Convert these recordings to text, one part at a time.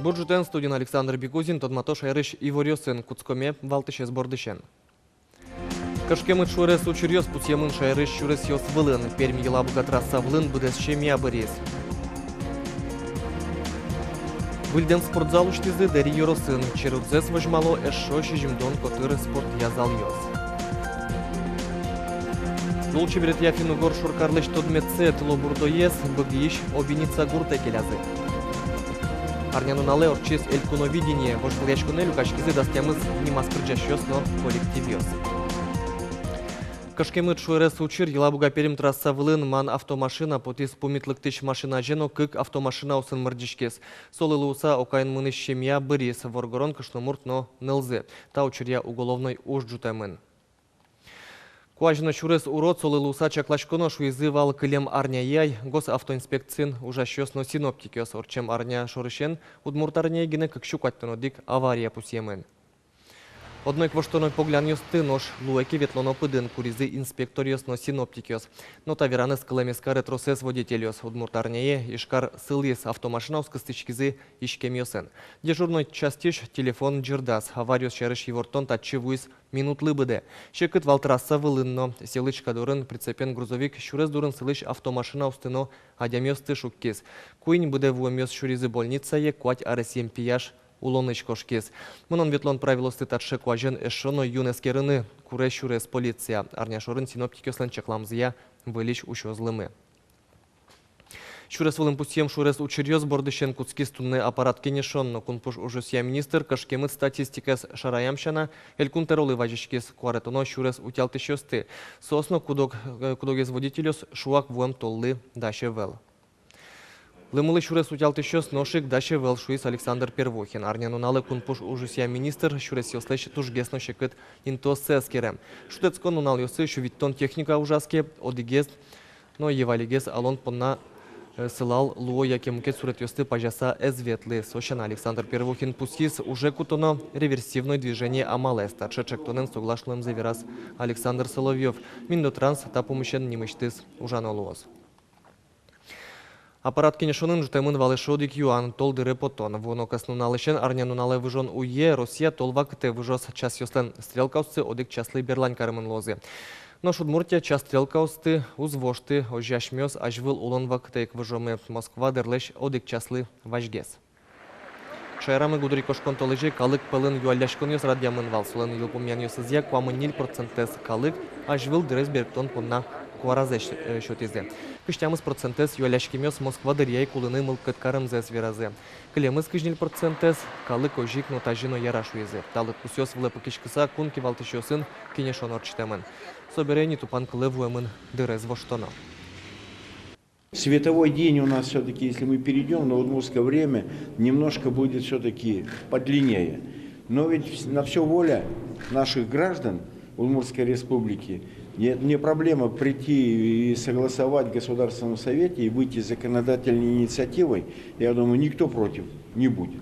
Буржутен студент Александр Бегузин, Тодматош Айрыш Иворёсын Куцкоме Валтыше сбордышен. Кашкемыт шурес учурёс путьемын Шайрыш шурес ёс вылын. Пермь Елабуга трасса влын будес шемья бырез. Выльден спортзал уштизы Дари Йоросын. Черудзес выжмало эшо шижимдон котыры спорт язал ёс. Лучше берет яфину гор шуркарлыш тодмецет лобурдоес быгиш обиница гурте келязы. Арнянуле орчес элькуновидение вожглешкуне люкашкизы дастямыз немаскырджащёс, но коллективёс. Кашкемыт шуэрес учир Елабуга Пермь трасса вылын ман автомашина потис пумитлыктыш машина жено кык автомашина усын мырдишкес. Сол илуса окайын мыныш шемья бырис воргорон кышномурт но нылзы. Та учирья уголовной уж джутамын. Куажина шурес урод сол илуса чаклашконо шуизывал кылем арняяй госавтоинспекцин ужащёс но синоптикёс орчем арня шорышен удмуртарняй гине кыкшу каттонодик авария пусьемын. Одной квоштоной поглян ёсты нож луэки ветлоно пыдын куризы инспектор ёс но синоптикёс. Но тавераны с кылемеска ретросес водителёс удмуртарняе ишкар сыльес автомашина ускыстычкизы ишкем ёсен. Дежурной частиш телефон джирдас авариос шерыш евортон татчевуис минутлы быде. Шекыт вал трасса вылынно селычка дурын прицепен грузовик шурез дурын сылыш автомашина устыно адямёсты шуккес. Куинь быде вуэмёс шуризы больницае куать аресем пияш улоныч кошкес. Мунон ветлон правилосты татше куажен эшоно юнескерыны куре шурес полиция. Арняшорын синоптикёслен чекламзыя вылич ущёзлымы. Шурес вылым пустьем шурес учерёз бордышен куцкис тунны аппарат кенешон, но кунпуш ужусья министр кашкемыт статистикас шараямшана элькун теролы важишкес куаретоно шурес утялтышёсты. Сосно кудогез водителёс шуак вуэм толлы даше вел. Лымылы шурес утялтышёс ношик даше вел шуис Александр Первухин. Арнянуналы кунпуш ужусья министр шурес ёслэш тужгесно шекыт интос цескерем. Шутецкон нунал ёсы шувиттон техника ужаске одигез, но евалигез алон понна сылал луо якемке сурет ёсты пажаса эзветлы. Сощан Александр Первухин пустис уже кутоно реверсивное движение амалес. Татше чектонен соглашлым завирас Александр Соловьев. Миндотранс тапумышен немыштыс ужанолуоз. Аппарат кенешонын жутемын валешодик юан толдыры потон. Воно каснуналышен арнянунале выжон уе Россия толвак те выжос час ёслен стрелкаусцы одик часлы берлань карымын лозы. Но Шудмуртия час стрелкаусты узвошты ожяшмёс ажвыл улонвак тек выжоме Москва дерлеш одик часлы важгес. Шайрамы гудри кошкон толыжи калык пылын юаляшкон ёс радиамын валсулын юлпумян ёсызья куамын 0% калык ажвыл дырезбергтон понна куаразе шотизде. Кыштямыз процентес юаляшкимёс Москва дырьяй кулыны мылкыт карымзес веразе. Кылемыз кыжнил процентес калык ожик нотажино ярашуезе. Талык кусёс влепы кишкыса кунки валтышёсын кенешон орчтемын. Соберени тупан кылывуэмын дырез воштоно. Световой день у нас все-таки, если мы перейдем на удмуртское время, немножко будет все-таки подлиннее. Но ведь на все воля наших граждан Удмуртской республики. Не проблема прийти и согласовать в Государственном совете и выйти с законодательной инициативой. Я думаю, никто против не будет.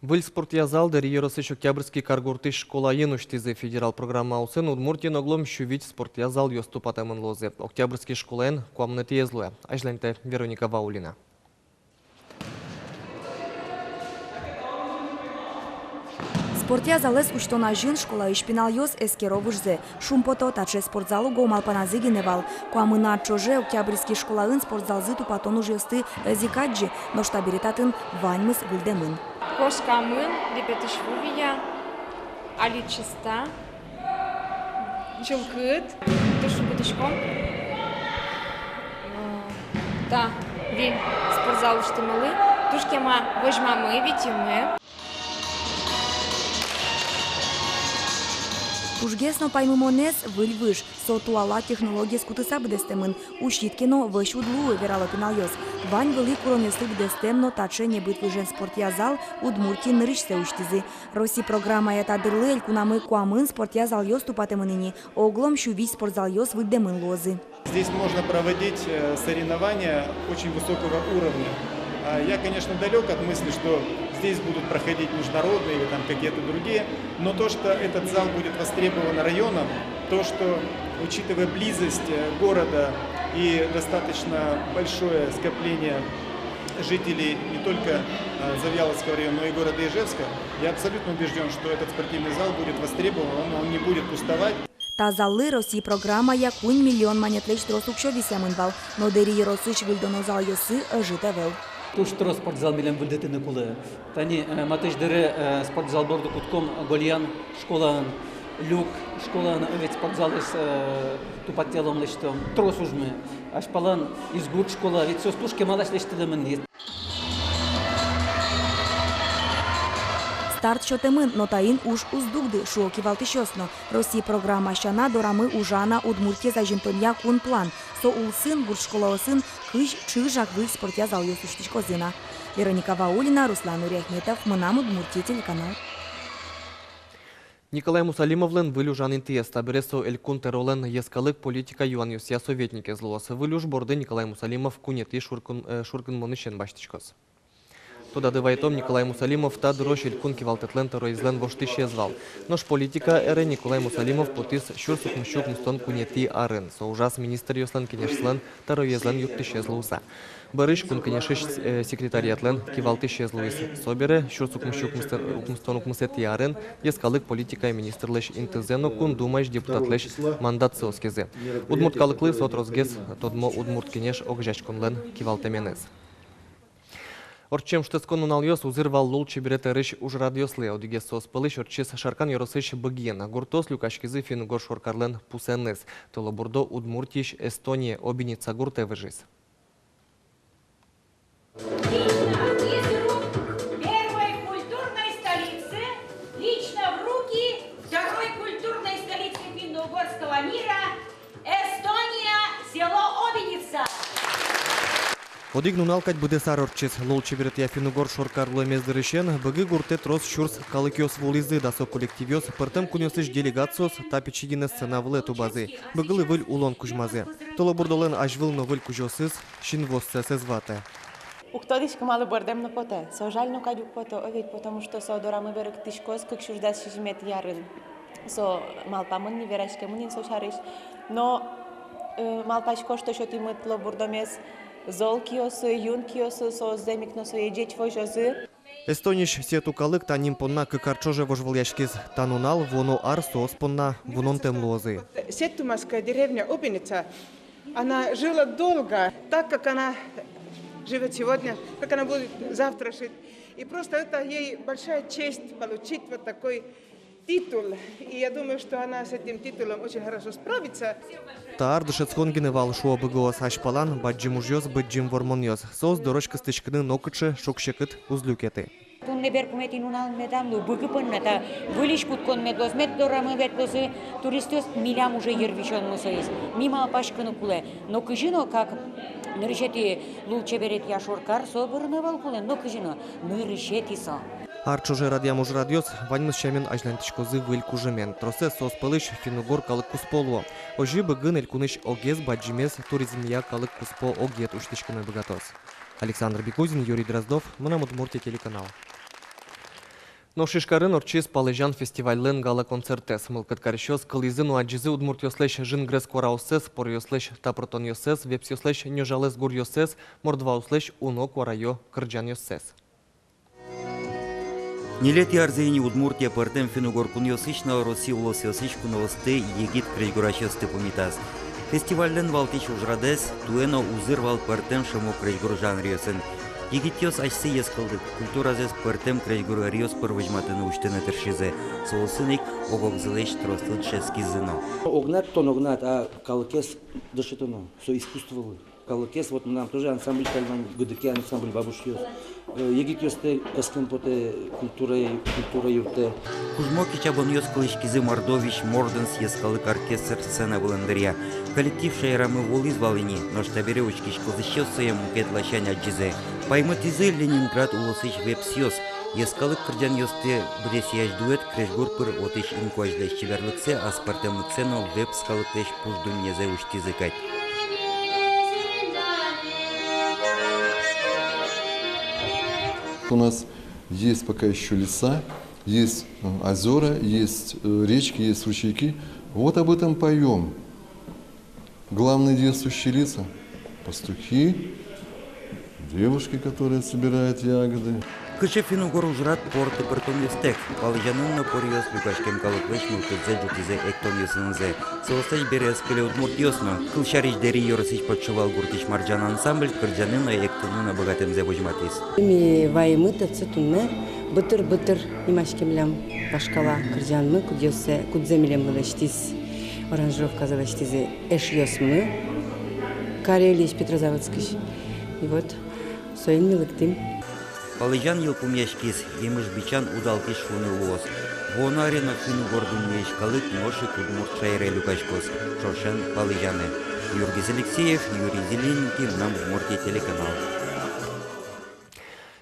Выль спортязал Дари Йоросыч Октябрьский каргуртыш школа енуштизы федерал программа усын Удмуртия оглом щувить спортязал ёступатамын лозе. Октябрьский школаен куамнети езлуя. Ажленте Вероника Ваулина. Спортя залез уштона жин школа ишпинал ёс эскеровужзе. Шумпото таче спортзалу гомалпаназы геневал. Куамына чоже Октябрьский школаын спортзалзы тупатон уж ёсты зикаджи, но штабиритатын ваньмыс вильдемын. Кошкамын, репетишвувия, аличиста, жылкыт, тушубытышком. Да, вин спортзал уштымылы, тушкема выжмамы, витимы. Ужгесно паймымонес выльвыш, сотуала технология скутыса бдестемын, ущиткино вышудлу верало пиналёс. Вань вылы куронеслы бдестемно тачене быт выжен спортязал Удмуртии нырышсе уштизы. Роси программа ята дырлы элькунамы куамын спортязал ёс тупатемынини, оглом щувить спортзал ёс выдемын лозы. Здесь можно проводить соревнования очень высокого уровня. Я, конечно, далек от мысли, что здесь будут проходить международные или там какие-то другие, но то, что этот зал будет востребован районом, то, что, учитывая близость города и достаточно большое скопление жителей не только Завьяловского района, но и города Ижевска. Я абсолютно убежден, что этот спортивный зал будет востребован, он не будет пустовать. Та залли Росії програма якунь мільйон манетлеч тросук що вісяминвал, но дері росич вильдонозал йоси житевел. Туш тро спортзал билен вылдетini кулы. Тани матыш дыры спортзал борду кутком Гольян школан, люк школан ведь спортзал из тупателом лечтом. Трос ужмы. Аж палан из гуд школа ведь все стушки малаш лечтелемен. Старт щотемин, но таїн уж уздугди, шуокі валтищосно. Росії програма щана дорами ужана Удмуртє за жінтонья кун план. Со улсын, гуршколаосын, кыш чыжак вы спортя зал юсуштичко зына. Вероника Ваулина, Руслан Уряхметов, Мынам Удмуртия телеканал. Николай Мусалимовлен вылюжан интиес табересо элькун теролен ескалык политика юанюсия советнике злоос. Вылюж борды Николай Мусалимов кунети шуркын монышен баштичкос. Туда дывайтом Николай Мусалимов та дрожь элькун кивалтетлен тароизлен воштище звал. Нож политика эре Николай Мусалимов потис шурсук мщук мстон кунети арын. Со ужас министр yoslен кенешслен тароизлен юттище злоуса. Барыш кун кенешиш секретариатлен кивалтище злоис. Собере шурсук мщук мстон укмсети арын ескалык политика и министрлеш интезено кун думаешь депутатлеш мандат соскезе. Удмурт калыклы сот розгез тодмо удмурт кенеш огжачконлен кивалтеменез. Орчем штескон уналйос узырвал лул чеберете рыш уж радиосле одигес соспылыш орчес шаркан yorosыш быгена. Гуртос люкашкизы фингор шоркарлен пусеннес. Толобурдо Удмуртиш Эстония обиница гурте выжис. Первой культурной столицы, лично в руки второй культурной столицы финно-угорского мира, Эстония, село Обиница. Одигну налкать буде сарорчес лул чеберете фингор шоркарлы мездырышен быгы гурте трос шурс калыкёс вулизы дасо коллективёс пыртым кунёсыш делегациос тапичигине сценавлы тубазы. Быгылы выль улон кужмазы. Толобурдолен ажвыл новыль кужосыз шинвосце сезвате. Уктодишка мало бардем на поте. Со жаль, но кадюк пото овид, потому что со дорама берег тишкос, как шуждас шижмет ярын. Со малпамын не верашка мунин со шариш. Но малпачко, что шо ти мытло бурдомес золкиосы, юнкиосы, со земикносо едеть вожозы. Эстониш сету калык таним понна кыкарчоже вожваляшкиз танунал воно ар соспонна вонон темлозы. Сеттумасская деревня Обиница, она жила долго, так как она живет сегодня, как она будет завтра жить. И просто это ей большая честь получить вот такой титул. И я думаю, что она с этим титулом очень хорошо справится. Таар дышецкон геневал шуо быгоос ашпалан баджим ужьёс быджим вормоньёс. Соз дорожка стычкыны нокычы шокшекыт узлюкеты. Тунне беркуметин унал медамлу быгыпынната вылиш куткон медлос меддорамы ветлосы туристос милям уже ервичон мусоис мимо пашкыны куле но кыжино как нырышети лучше берет я шоркар соборнывал куле но кыжино нырышети со Арчуже радиам уж радиос ваньмыс шамен ажлантичкозы выль кужемен. Тросе сос пылыш финугор калык кусполуо. Ожи быгын элькуныш огез баджимес туризмия калык куспо огет уштичкыны богатос. Александр Бекузин, Юрий Дроздов, Мынам Удмуртия телеканал. Но шишкарын орчиз палыжан фестивальлен гала концертес. Мылкаткарщос кылызыну аджизы удмуртьослеш жингрес кораосес, порьослеш тапротоньосес, вепсьослеш нёжалес гурьосес, мордвауслеш уно корайо кырджаньосес. Нилет ярзейни Удмуртия партем финугор куньосычна Россия улосьосыч куновосты егит крейгурачёсты помитас. Фестивальден валтич ужрадес, туэно узырвал партем шамок крейгуржан риосен. Егитьос ашсы ескалдык, культуразес партем крейгур риос первожматыны уштыны тершизе. Соосыник огогзылеш тростыл ческизыно. Огнат тон огнат, а калыкес дышитоно, со искусствовал. Калыкес, вот нам тоже ансамбль кальман, гудыки ансамбль бабушьёс. Егитьосте эскемпоте культура юрте. Кужмоки чабоньос клышкизы Мордович Морденс ескалык оркестр сцена волондаря. Коллектив шайрамы волиз валини, но штабере учкиш козыщёс соем мукет лащань аджизе. Пайматизы Ленинград улосыч вепсьёс. Ескалык кырджан ёсте бдесияж дуэт крешгур пыр отыш инкуаждеш чеверлыксе, а спартемлыксе но веп скалыктеш пуждун незе уштизыкать. У нас есть пока еще леса, есть озера, есть речки, есть ручейки. Вот об этом поем. Главные действующие лица – пастухи, девушки, которые собирают ягоды. Кышефину горужрат порты пыртомюстек, палыжанын порьёс люкашкем калыклыш мылкыдзе жутизе эктомюсынзе. Соостач берез келе удмуртьёсно, кылшарич дери йорысыч подшивал гуртич марджан ансамбль, кырджанын эктонына богатемзе вожматис. Ми ваймыта цитунна, бытыр-бытыр имашкемлям башкала кырджанмы, кудземелем вылаштис, оранжировка залаштизе эш ёсмы, Карелич Петрозаводскиш. И вот, соин милыктым. Палыжан елпумяшкис, емыш бичан удалтиш шуны луос. Вона арена фину гордуньеш калык ноши кудмурт шайре люкашкос. Шошен Палыжаны. Юргис Алексеев, Юрий Зелененький, нам Удмуртия телеканал.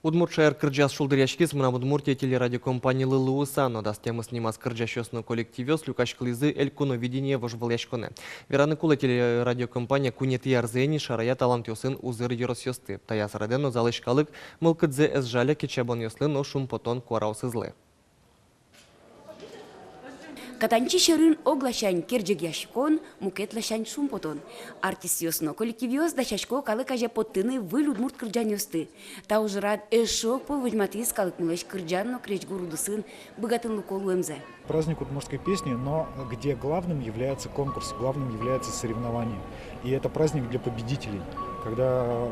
Удмуртшайыр кырджас шулдыряшкис мына Удмуртия телерадиокомпания Лылууса, но даст темы снимас кырджащосну коллективёс люкашкылызы элькуно видение вожваляшконе. Вераны кулы телерадиокомпания кунети ярзени шарая талант ёсын узыр йоросёсты. Тая сарадено залышкалык мылкыдзе эс жаля кечабон ёслы, но шум потон куараусызлы. Катанчи шерын оглашань керджег яшкон, мукетлашань шумпотон. Артист ёсно коллективиос да шашко калык аже поттыны вы Удмурт кырджан ёсты. Та ужрад эшок пол вожматис калык мылыш кырджанно креч гурудысын богатын луколу эмзе. Праздник удмуртской песни, но где главным является конкурс, главным является соревнование. И это праздник для победителей. Когда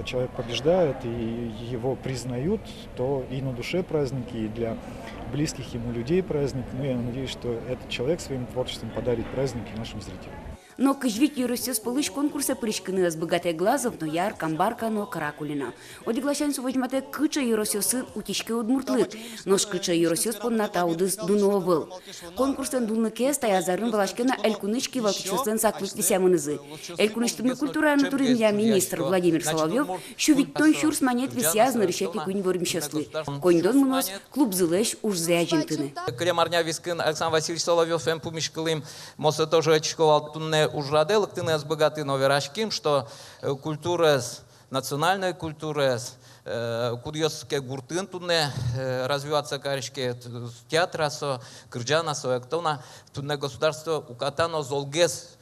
человек побеждает и его признают, то и на душе праздник, и для близких ему людей праздник. Ну, я надеюсь, что этот человек своим творчеством подарит праздник нашим зрителям. Но кыжвик юросёс полыш конкурса пришкыны с богатый глазов, но яр, камбарка, но каракулина. Одиглашан сувожмате кыча юросёсы утичке удмуртлык, но шкыча юросёс понната удыс дуно был. Конкурстен дулныкес таязарын балашкена элькунычки валтичослен саклык висямынызы. Элькуныштымны культура натуринья министр Владимир Соловьев шувиттон шурс манет висязны решети кунь воримщослы. Коньдон мынос клуб зылэш уж зяджинтыны. Кремарня вискын Александр Васильевич Соловьев фем пумишкалым, моса тоже очковал тунне ужраделок ты нас богаты, но верашким, что культура, национальная культура, кудьёске гуртын тунне развиваться каришке театра со кырджана со эктона тунне государство укатано золгес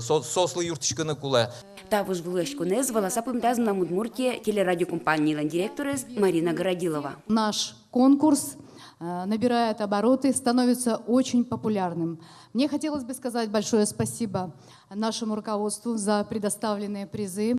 сослы юртичканы куле. Тавыш вылышкунез волосапым таз на Удмуртия телерадиокомпании директорес Марина Городилова. Наш конкурс набирает обороты, становится очень популярным. Мне хотелось бы сказать большое спасибо нашему руководству за предоставленные призы.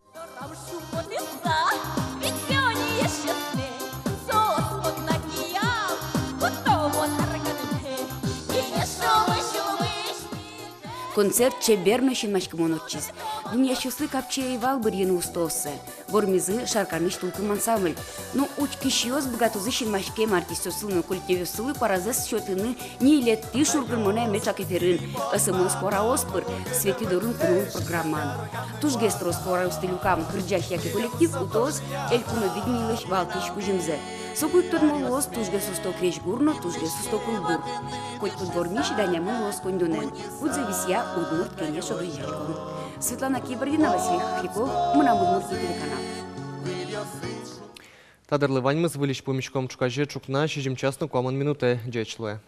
Концерт чеберно шинмашкамонотчиз. Дуния щуслы капчеевал бырьыны устоссы. Вормизы шарканыш тулкым ансамбль. Но учки щиос богатузы шинмашкем артистосылны коллективёсылы паразес счетыны не летти шургырмоне мечакеферын. Асымын скора оспыр, свети дорун кунул программан. Туж гестро скора устылюкам кырджаш яки коллектив утос элькуно виднилыш валтиш кужимзе. Сокуй турмолос тужге сусто креш гурно, тужге сусто кулгур. Хоть подвормиш данямын лос кондонен. Будзе висья Удмурт конечно выезжал. Светлана Кибордина, Василий Хохляков, мы на Удмуртский телеканал. Тадырлы ваньмыз вылиш помещиком чукаже чукна, шижим часну куамын минуты джечлуэ.